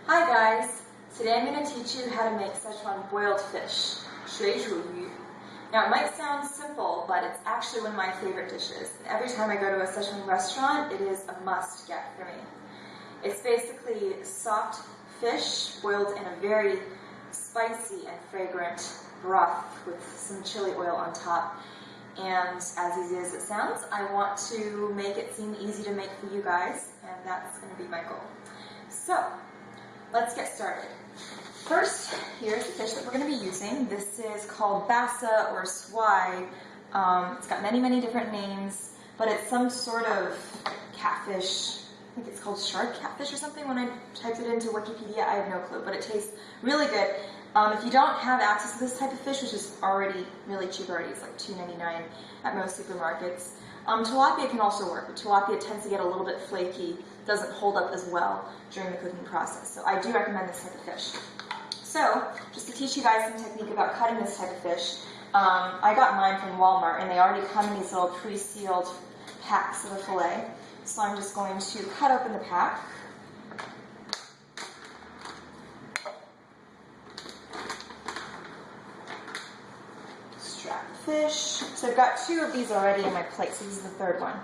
Hi guys! Today I'm going to teach you how to make Sichuan boiled fish, Shui. Now it might sound simple, but it's actually one of my favorite dishes. And every time I go to a Sichuan restaurant, it is a must-get for me. It's basically soft fish boiled in a very spicy and fragrant broth with some chili oil on top. And as easy as it sounds, I want to make it seem easy to make for you guys, and that's going to be my goal. So, let's get started. First, here's the fish that we're going to be using. This is called basa or Shui. It's got many different names, but it's some sort of catfish. I think it's called shark catfish or something. When I typed it into Wikipedia, I have no clue, but it tastes really good. If you don't have access to this type of fish, which is already really cheap already, it's like $2.99 at most supermarkets, tilapia can also work, but tilapia tends to get a little bit flaky, doesn't hold up as well during the cooking process. So I do recommend this type of fish. So, just to teach you guys some technique about cutting this type of fish, I got mine from Walmart, and they already come in these little pre-sealed packs of the fillet. So I'm just going to cut open the pack. Extract the fish. So I've got 2 of these already on my plate, so this is the 3rd one.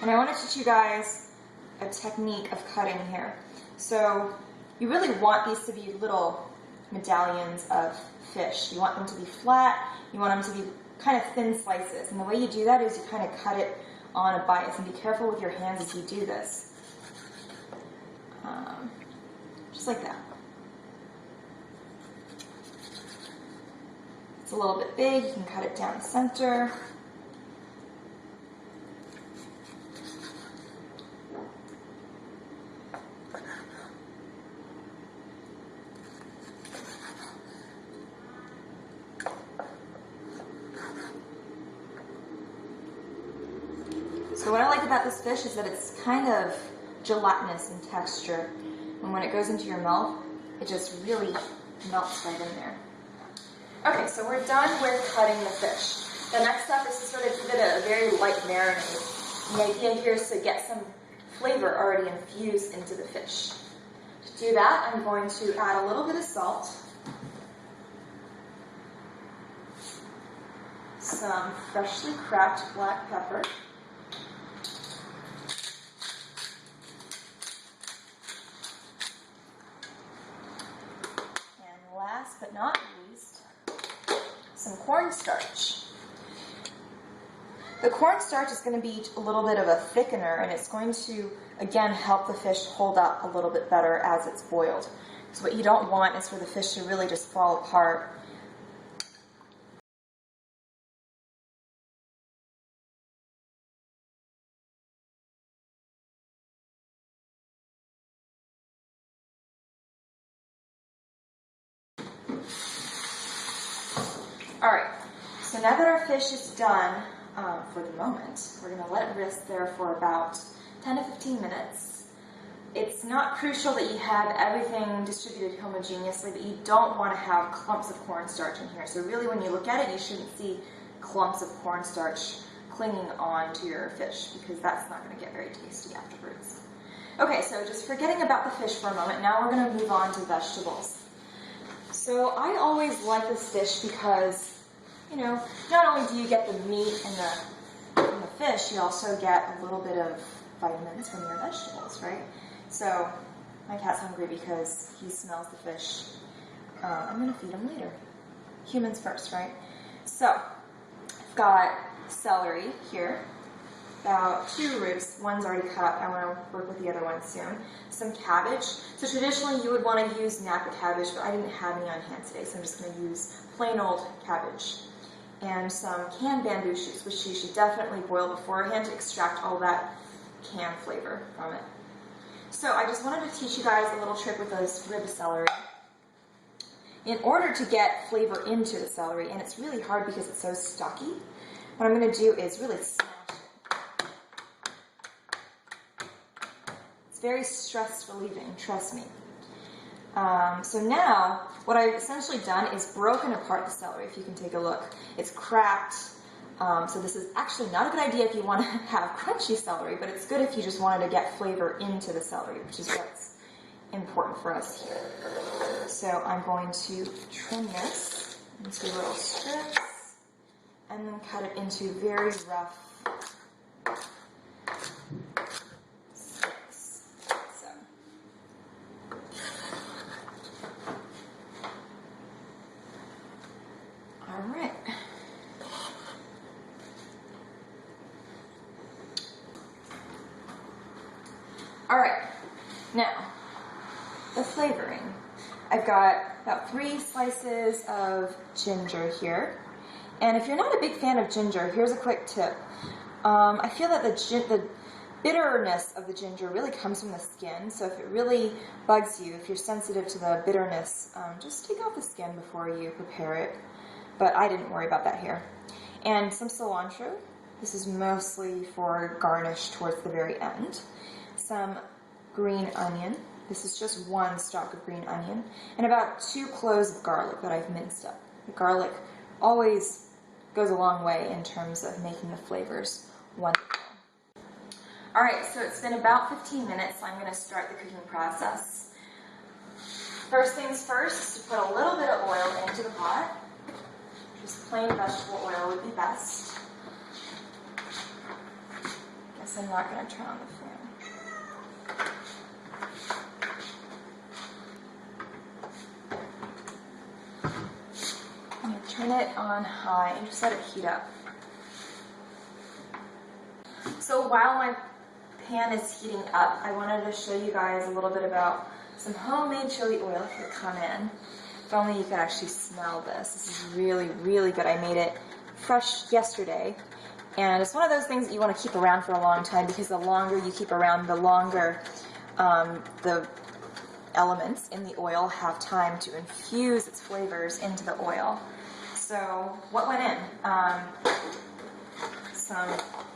And I want to teach you guys a technique of cutting here. So you really want these to be little medallions of fish. You want them to be flat, you want them to be kind of thin slices. And the way you do that is you kind of cut it on a bias, and be careful with your hands as you do this. Just like that. It's a little bit big, you can cut it down the center. So what I like about this fish is that it's kind of gelatinous in texture, and when it goes into your mouth, it just really melts right in there. Okay, so we're done with cutting the fish. The next step is to sort of give it a very light marinade. The idea here is to get some flavor already infused into the fish. To do that, I'm going to add a little bit of salt, some freshly cracked black pepper, last but not least, some cornstarch. The cornstarch is going to be a little bit of a thickener, and it's going to, again, help the fish hold up a little bit better as it's boiled. So what you don't want is for the fish to really just fall apart. Alright, so now that our fish is done for the moment, we're going to let it rest there for about 10 to 15 minutes. It's not crucial that you have everything distributed homogeneously, but you don't want to have clumps of cornstarch in here. So really when you look at it, you shouldn't see clumps of cornstarch clinging on to your fish, because that's not going to get very tasty afterwards. Okay, so just forgetting about the fish for a moment, now we're going to move on to vegetables. So I always like this dish because, you know, not only do you get the meat and the fish, you also get a little bit of vitamins from your vegetables, right? So my cat's hungry because he smells the fish. I'm going to feed him later. Humans first, right? So I've got celery here. About 2 ribs, one's already cut up. I want to work with the other one soon. Some cabbage. So traditionally you would want to use Napa cabbage, but I didn't have any on hand today, so I'm just going to use plain old cabbage. And some canned bamboo shoots, which you should definitely boil beforehand to extract all that canned flavor from it. So I just wanted to teach you guys a little trick with this rib celery. In order to get flavor into the celery, and it's really hard because it's so stocky, what I'm going to do is really smash it. Very stress relieving, trust me. So now, what I've essentially done is broken apart the celery, if you can take a look. It's cracked, so this is actually not a good idea if you want to have crunchy celery, but it's good if you just wanted to get flavor into the celery, which is what's important for us here. So I'm going to trim this into little strips and then cut it into very rough sticks. So. All right. All right, now, the flavoring. I've got about 3 slices of ginger here. And if you're not a big fan of ginger, here's a quick tip. I feel that the bitterness of the ginger really comes from the skin. So if it really bugs you, if you're sensitive to the bitterness, just take off the skin before you prepare it. But I didn't worry about that here. And some cilantro. This is mostly for garnish towards the very end. Some green onion. This is just 1 stalk of green onion. And about 2 cloves of garlic that I've minced up. The garlic always goes a long way in terms of making the flavors wonderful. All right, so it's been about 15 minutes, so I'm going to start the cooking process. First things first is to put a little bit of oil into the pot. Just plain vegetable oil would be best. Guess I'm not going to turn on the flame. I'm going to turn it on high and just let it heat up. So while my pan is heating up, I wanted to show you guys a little bit about some homemade chili oil if you come in. If only you could actually smell this. This is really, really good. I made it fresh yesterday. And it's one of those things that you want to keep around for a long time because the longer you keep around, the longer the elements in the oil have time to infuse its flavors into the oil. So what went in? Some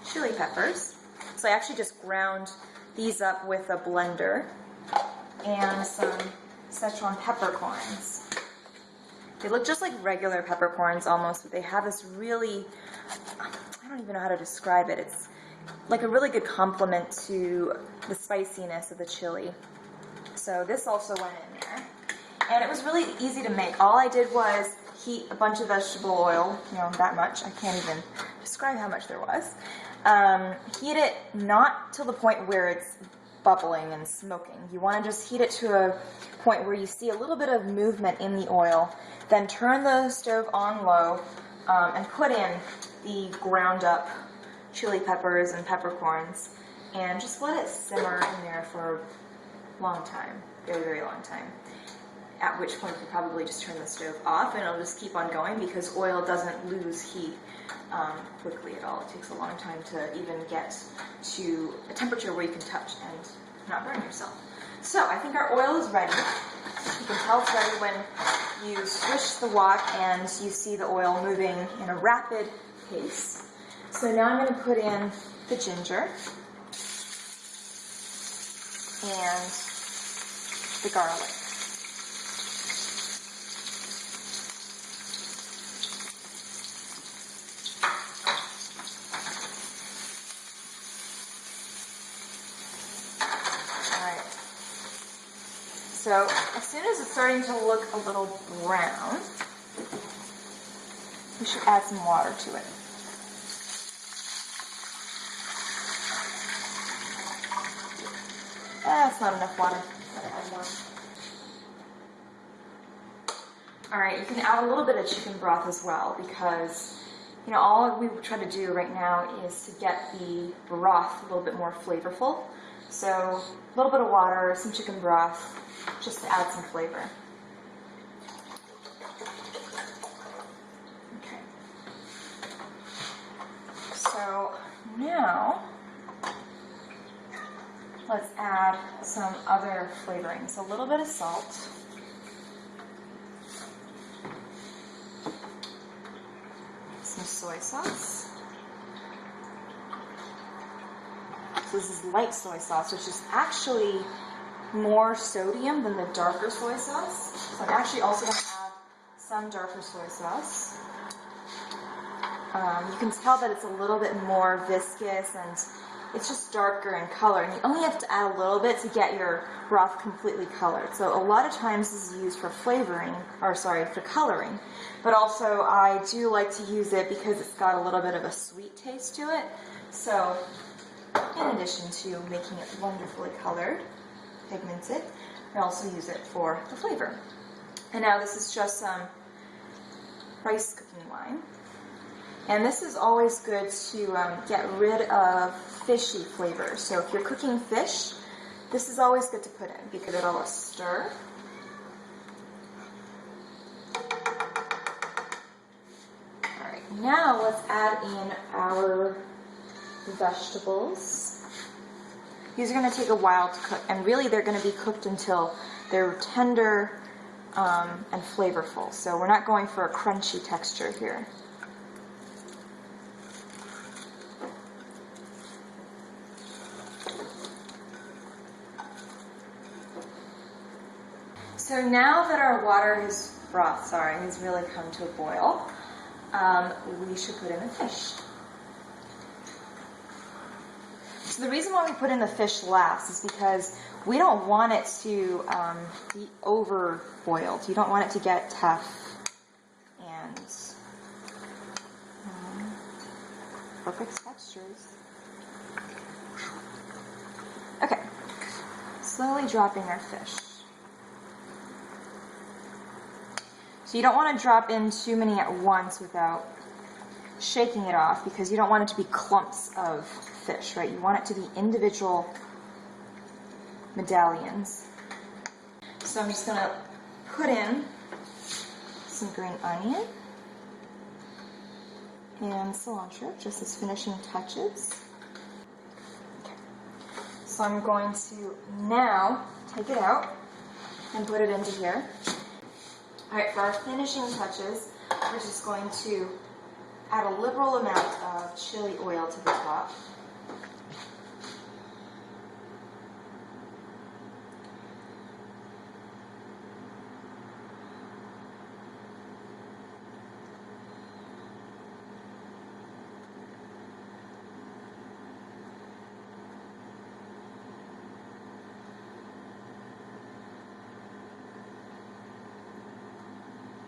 chili peppers. So I actually just ground these up with a blender, and some Sichuan peppercorns. They look just like regular peppercorns almost, but they have this really, I don't even know how to describe it. It's like a really good complement to the spiciness of the chili. So this also went in there. And it was really easy to make. All I did was heat a bunch of vegetable oil, that much. I can't even describe how much there was. Heat it not till the point where it's bubbling and smoking. You want to just heat it to a point where you see a little bit of movement in the oil. Then turn the stove on low and put in the ground up chili peppers and peppercorns and just let it simmer in there for a long time, very, very long time. At which point you probably just turn the stove off and it'll just keep on going because oil doesn't lose heat quickly at all. It takes a long time to even get to a temperature where you can touch and not burn yourself. So I think our oil is ready. You can tell it's ready when you swish the wok and you see the oil moving in a rapid pace. So now I'm going to put in the ginger and the garlic. So as soon as it's starting to look a little brown, we should add some water to it. That's not enough water. Add more. All right, you can add a little bit of chicken broth as well because, all we try to do right now is to get the broth a little bit more flavorful. So a little bit of water, some chicken broth, just to add some flavor. Okay. So now let's add some other flavorings. A little bit of salt. Some soy sauce. So this is light soy sauce, which is actually more sodium than the darker soy sauce. So I'm actually also going to add some darker soy sauce. You can tell that it's a little bit more viscous and it's just darker in color, and you only have to add a little bit to get your broth completely colored. So a lot of times this is used for flavoring, or sorry, for coloring, but also I do like to use it because it's got a little bit of a sweet taste to it. So in addition to making it wonderfully colored, pigmented, I also use it for the flavor. And now this is just some rice cooking wine. And this is always good to get rid of fishy flavors. So if you're cooking fish, this is always good to put in because it'll stir. Alright, now let's add in our vegetables. These are going to take a while to cook, and really they're going to be cooked until they're tender and flavorful. So we're not going for a crunchy texture here. So now that our broth has really come to a boil, we should put in the fish. So the reason why we put in the fish last is because we don't want it to be over boiled. You don't want it to get tough and perfect textures. Okay, slowly dropping our fish. So you don't want to drop in too many at once without shaking it off, because you don't want it to be clumps of fish, right? You want it to be individual medallions. So I'm just going to put in some green onion and cilantro, just as finishing touches. Okay. So I'm going to now take it out and put it into here. Alright, for our finishing touches, we're just going to add a liberal amount of chili oil to the top.